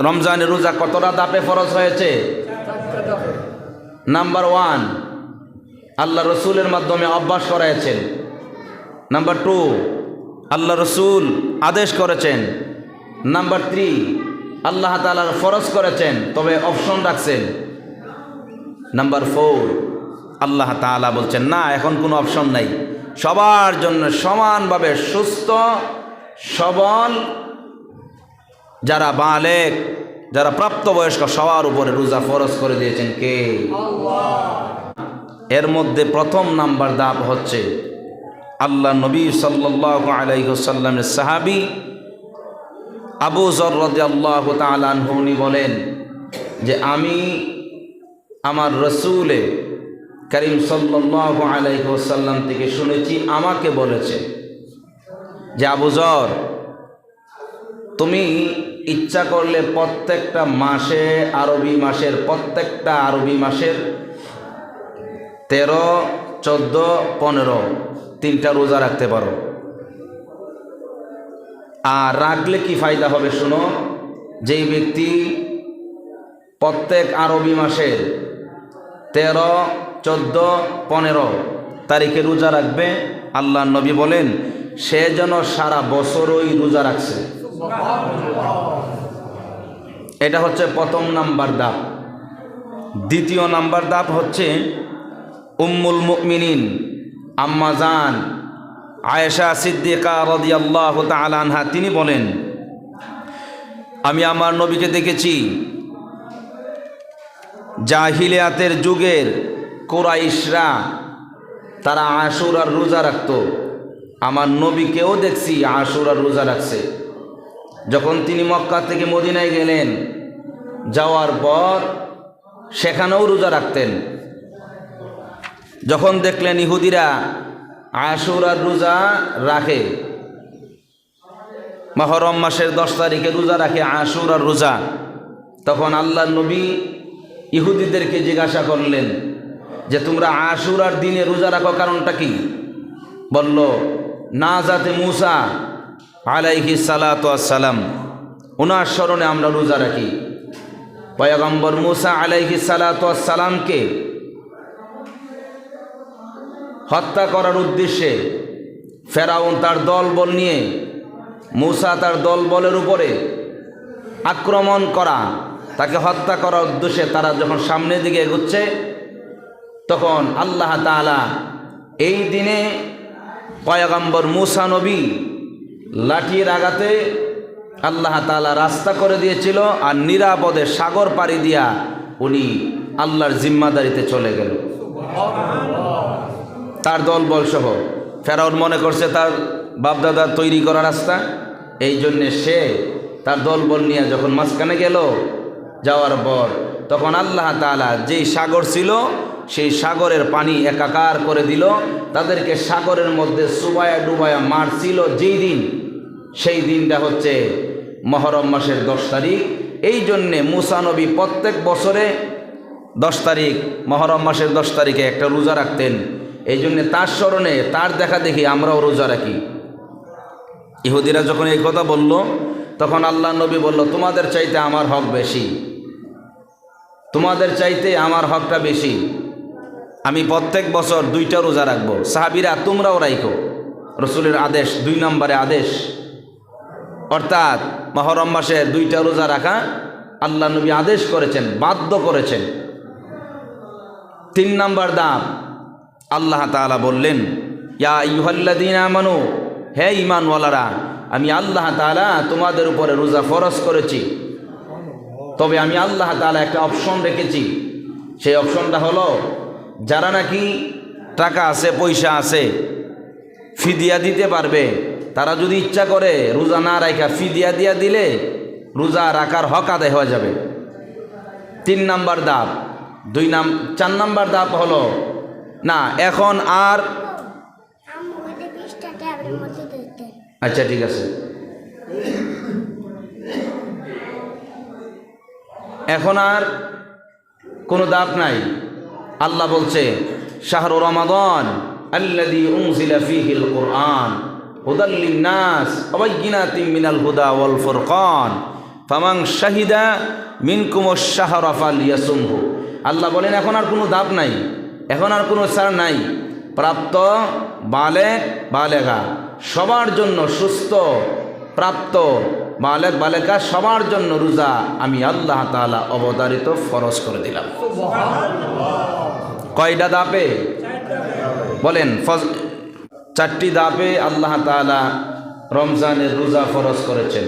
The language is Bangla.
রমজানের রোজা কতটা ধাপে ফরজ হয়েছে? নাম্বার 1, আল্লাহ রসুলের মাধ্যমে অভ্যাস করাইছেন। নাম্বার 2, আল্লাহ রসুল আদেশ করেছেন। নাম্বার 3, আল্লাহ তাআলা ফরজ করেছেন, তবে অপশন রাখছেন। নাম্বার 4, আল্লাহ তাআলা বলছেন না, এখন কোনো অপশন নাই, সবার জন্য সমানভাবে সুস্থ সবল যারা বালেগ, যারা প্রাপ্তবয়স্ক, সবার উপরে রোজা ফরজ করে দিয়েছেন কে? আল্লাহ। এর মধ্যে প্রথম নাম্বার ধাপ হচ্ছে আল্লাহ নবী সাল্লাল্লাহু আলাইহি ওয়াসাল্লামের সাহাবী আবু যর রাদিয়াল্লাহু তাআলা আনহু বলেন যে আমি আমার রসুলে করিম সাল্লাল্লাহু আলাইহি ওয়াসাল্লাম থেকে শুনেছি, আমাকে বলেছে যে আবু যর, তুমি ইচ্ছা করলে প্রত্যেকটা মাসে, আরবি মাসের প্রত্যেকটা আরবি মাসের 13, 14, 15 3টা রোজা রাখতে পারো। আর রাখলে কি ফায়দা হবে শুনো, যেই ব্যক্তি প্রত্যেক আরবি মাসের 13, 14, 15 তারিখে রোজা রাখবে, আল্লাহ নবী বলেন সে যেন সারা বছরই রোজা রাখছে। এটা হচ্ছে প্রথম নাম্বার ধাপ। দ্বিতীয় নাম্বার ধাপ হচ্ছে উম্মুল মুমিনিন আম্মা জান আয়েশা সিদ্দিকা রাদিয়াল্লাহু তাআলা আনহা তিনি বলেন, আমি আমার নবীকে দেখেছি জাহিলিয়াতের যুগের কুরাইশরা তারা আশুরার রোজা রাখত, আমার নবীকেও দেখছি আশুরার রোজা রাখছে। যখন তিনি মক্কা থেকে মদিনায় গেলেন, যাওয়ার পর সেখানেও রোজা রাখতেন। যখন দেখলেন ইহুদিরা আশুরার রোজা রাখে, মুহররম মাসের 10 তারিখে রোজা রাখে আশুরার রোজা, তখন আল্লাহর নবী ইহুদিদেরকে জিজ্ঞাসা করলেন যে তোমরা আশুরার দিনে রোজা রাখো, কারণটা কি? বলল নাজাতে মুসা আলাইহিস সালাতু ওয়াস সালাম, ওনার স্মরণে আমরা রোজা রাখি। পয়গম্বর মুসা আলাইহিস সালাতু ওয়াস সালামকে হত্যা করার উদ্দেশ্যে ফেরাউন তার দলবল নিয়ে মুসা তার দলবলের উপরে আক্রমণ করা, তাকে হত্যা করার উদ্দেশ্যে তারা যখন সামনের দিকে এগোচ্ছে, তখন আল্লাহ তাআলা এই দিনে পয়গম্বর মুসা নবী লাঠির আঘাতে আল্লাহ তাআলা রাস্তা করে দিয়েছিল, আর নিরাপদে সাগর পাড়ি দিয়া উনি আল্লাহর জিম্মাদারিতে চলে গেল তার দলবল সহ। ফেরাউন মনে করছে তার বাপদাদার তৈরি করা রাস্তা, এই জন্যে সে তার দলবল নিয়ে যখন মাঝখানে গেল, যাওয়ার পর তখন আল্লাহ তাআলা যেই সাগর ছিল সেই সাগরের পানি একাকার করে দিল, তাদেরকে সাগরের মধ্যে চুবায়া ডুবায়া মারছিল যেই দিন, সেই দিনটা হচ্ছে মুহররম মাসের 10 তারিখ। এই জন্যে মুসা নবী প্রত্যেক বছরে 10 তারিখ, মুহররম মাসের 10 তারিখে একটা রোজা রাখতেন। এই জন্যে তার স্মরণে, তার দেখা দেখি আমরাও রোজা রাখি। ইহুদিরা যখন এই কথা বলল, তখন আল্লাহ নবী বলল তোমাদের চাইতে আমার হক বেশি, তোমাদের চাইতে আমার হকটা বেশি, আমি প্রত্যেক বছর 2টা রোজা রাখবো। সাহাবীরা তোমরাও রাখো, রসুলের আদেশ, 2 নম্বরে আদেশ, অর্থাৎ মুহররম মাসের 2টা রোজা রাখা আল্লাহ নবী আদেশ করেছেন, বাধ্য করেছেন। 3 নম্বর ধাপ, আল্লাহ তাআলা বললেন ইয়া আইয়ুহাল্লাযীনা আমানু, হে ঈমানওয়ালারা, আমি আল্লাহ তাআলা তোমাদের উপরে রোজা ফরজ করেছি, তবে আমি আল্লাহ তাআলা একটা অপশন রেখেছি। সেই অপশনটা হলো যারা নাকি টাকা আছে, পয়সা আছে, ফিদিয়া দিতে পারবে, তারা যদি ইচ্ছা করে রোজা না রাখা ফিদিয়া দিয়া দিলে রোজা রাখার হক আদায় হয়ে যাবে। 3 নম্বর ধাপ। 4 নম্বর ধাপ হলো না, এখন আর, আচ্ছা ঠিক আছে, এখন আর কোনো ধাপ নাই। আল্লাহ বলছে শাহরু রমাদান আল্লাযী উনজিলা ফীহিল কুরআন হুদাল লিন-নাস ওয়া বায়্যিনাতিন মিনাল হুদা ওয়াল ফুরকান ফামাং শাহিদা মিনকুমুশ শাহরা ফালইয়াসুমহু। আল্লাহ বলেন এখন আর কোনো ধাপ নাই, এখন আর কোনো ছাড় নাই। প্রাপ্ত বালেগ বালেগা সবার জন্য, সুস্থ প্রাপ্ত বালেগ বালেগা সবার জন্য রোজা আমি আল্লাহ তাআলা অবতারিত ফরজ করে দিলাম। কয়টা ধাপে বলেন? 4টি ধাপে আল্লাহ তাআলা রমজানের রোজা ফরজ করেছেন।